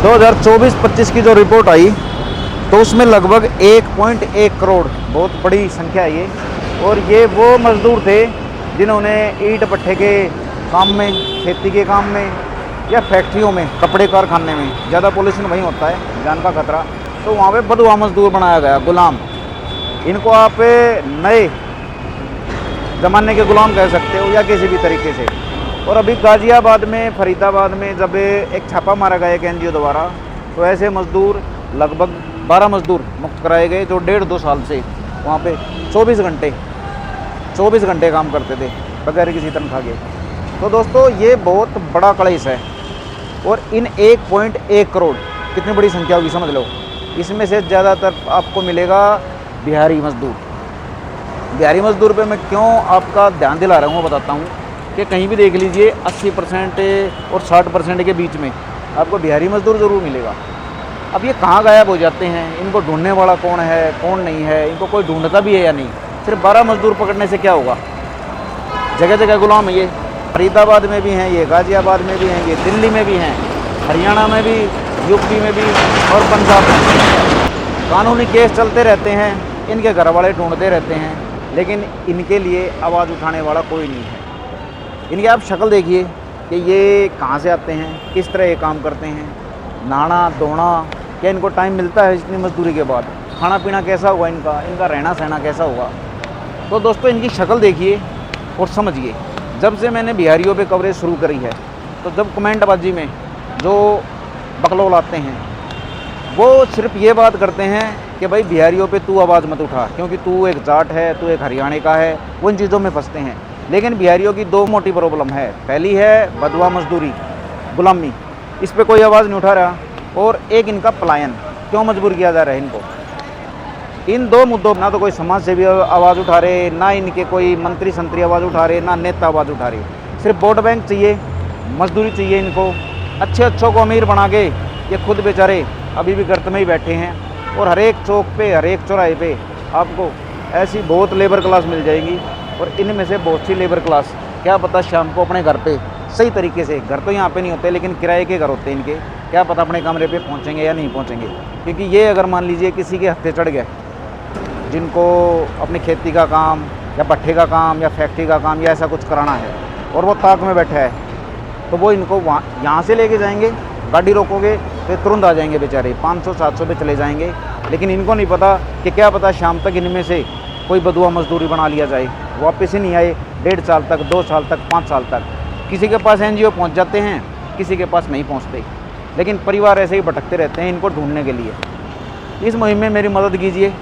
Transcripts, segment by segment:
2024-25 की जो रिपोर्ट आई तो उसमें लगभग 1.1 करोड़, बहुत बड़ी संख्या है ये। और ये वो मज़दूर थे जिन्होंने ईंट भट्ठे के काम में, खेती के काम में या फैक्ट्रियों में, कपड़े कारखाने में, ज़्यादा पोल्यूशन वहीं होता है, जान का खतरा, तो वहाँ पे बदुआ मज़दूर बनाया गया, गुलाम। इनको आप नए ज़माने के गुलाम कह सकते हो या किसी भी तरीके से। और अभी गाज़ियाबाद में, फरीदाबाद में जब एक छापा मारा गया एक NGO द्वारा, तो ऐसे मज़दूर लगभग 12 मज़दूर मुक्त कराए गए जो 1.5-2 साल से वहाँ पे 24 घंटे काम करते थे बगैर किसी तनख्वाह के। तो दोस्तों ये बहुत बड़ा कलेश है। और इन 1.1 करोड़, कितनी बड़ी संख्या होगी समझ लो। इसमें से ज़्यादातर आपको मिलेगा बिहारी मज़दूर। बिहारी मज़दूर पे मैं क्यों आपका ध्यान दिला रहा हूँ वो बताता हूँ कि कहीं भी देख लीजिए 80% और 60% के बीच में आपको बिहारी मज़दूर ज़रूर मिलेगा। अब ये कहाँ गायब हो जाते हैं, इनको ढूंढने वाला कौन है कौन नहीं है, इनको कोई ढूंढता भी है या नहीं। सिर्फ 12 मज़दूर पकड़ने से क्या होगा, जगह जगह गुलाम है ये। फरीदाबाद में भी हैं ये, गाज़ियाबाद में भी हैं ये, दिल्ली में भी हैं, हरियाणा में भी, यूपी में भी और पंजाब में भी। कानूनी केस चलते रहते हैं, इनके घर वाले ढूंढते रहते हैं, लेकिन इनके लिए आवाज़ उठाने वाला कोई नहीं है। इनकी आप शक्ल देखिए कि ये कहाँ से आते हैं, किस तरह ये काम करते हैं, नहाना धोना, क्या इनको टाइम मिलता है इतनी मजदूरी के बाद, खाना पीना कैसा होगा इनका रहना सहना कैसा होगा। तो दोस्तों इनकी शक्ल देखिए और समझिए। जब से मैंने बिहारियों पे कवरेज शुरू करी है, तो जब कमेंटबाजी में जो बकलौल आते हैं वो सिर्फ ये बात करते हैं कि भाई बिहारियों पे तू आवाज़ मत उठा क्योंकि तू एक जाट है, तू एक हरियाणा का है, वो इन चीज़ों में फंसते हैं। लेकिन बिहारियों की 2 मोटी प्रॉब्लम है। पहली है बदुआ मजदूरी, गुलामी, इस पर कोई आवाज़ नहीं उठा रहा। और एक इनका पलायन, क्यों मजबूर किया जा रहा है इनको। इन 2 मुद्दों ना तो कोई समाज से भी आवाज़ उठा रहे, ना इनके कोई मंत्री संतरी आवाज़ उठा रहे, ना नेता आवाज़ उठा रहे। सिर्फ वोट बैंक चाहिए, मजदूरी चाहिए इनको। अच्छों को अमीर बना के ये खुद बेचारे अभी भी गर्त में ही बैठे हैं। और हर एक चौक पे, हर एक चौराहे पे आपको ऐसी बहुत लेबर क्लास मिल जाएगी। और इनमें से बहुत सी लेबर क्लास क्या पता शाम को अपने घर पे सही तरीके से, घर तो यहाँ पे नहीं होते लेकिन किराए के घर होते हैं इनके, क्या पता अपने कमरे पे पहुँचेंगे या नहीं पहुँचेंगे। क्योंकि ये अगर मान लीजिए किसी के हत्थे चढ़ गए, जिनको अपनी खेती का काम या भट्ठे का काम या फैक्ट्री का काम या ऐसा कुछ कराना है और वो ताक में बैठा है, तो वो इनको वहाँ यहाँ से लेके जाएंगे, गाड़ी रोकोगे तो तुरंत आ जाएंगे बेचारे, 500-700 पे चले जाएंगे। लेकिन इनको नहीं पता कि क्या पता शाम तक इनमें से कोई बदुआ मजदूरी बना लिया जाए, वापस ही नहीं आए 1.5 साल तक, 2 साल तक, 5 साल तक। किसी के पास NGO पहुंच जाते हैं, किसी के पास नहीं पहुंचते, लेकिन परिवार ऐसे ही भटकते रहते हैं इनको ढूंढने के लिए। इस मुहिम में मेरी मदद कीजिए।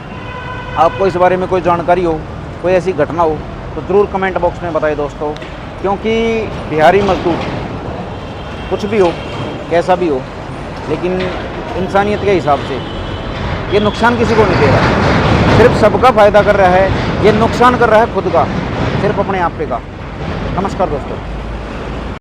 आपको इस बारे में कोई जानकारी हो, कोई ऐसी घटना हो तो ज़रूर कमेंट बॉक्स में बताइए दोस्तों। क्योंकि बिहारी मजदूर कुछ भी हो, कैसा भी हो, लेकिन इंसानियत के हिसाब से ये नुकसान किसी को नहीं दे रहा, सिर्फ सबका फ़ायदा कर रहा है। ये नुकसान कर रहा है खुद का, सिर्फ अपने आप पे का। नमस्कार दोस्तों।